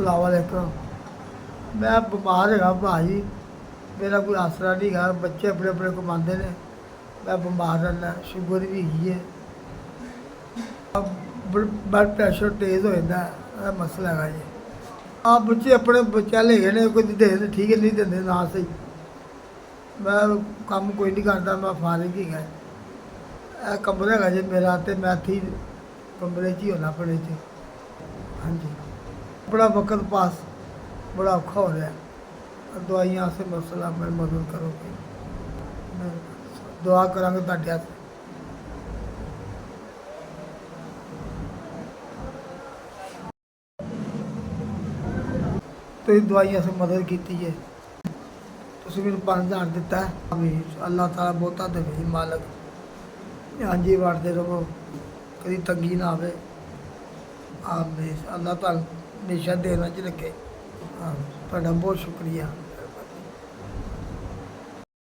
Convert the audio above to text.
अस्सलाम वालेकुम। मैं बीमार है भाजी, मेरा कोई आसरा नहीं है। बच्चे अपने अपने कमाते ने, मैं बीमार रहना, शुगर भी है। अब ब्लड प्रैशर तेज़ हो जाता है, ये मसला है जी। आप बच्चे अपने बच्चे ले गए ने, कोई दे ठीक है, नहीं देंगे ना सही। मैं काम कोई नहीं करता, मैं फारिग ही है। यह कमरा है जी मेरा, तो मैं इत्थे ही कमरे च ही होना अपने च। हाँ जी, बड़ा वक्त पास बड़ा औखा हो रहा है। दवाइयाँ से मसला, मेरी मदद करो कोई। मैं दुआ करांगे तुहाडे हत्थ। तुसीं दवाइयां से मदद की है, तुसीं मैनूं 5,000 दिता है। आमीन। अल्लाह ताला बहुता देवे मालक। हाँ जी, वड़ते रहो, कभी तंगी ना आवे। आमीन। अल्लाह ताला हमेशा देना च रखे। हाँ, तुहाडा बहुत शुक्रिया।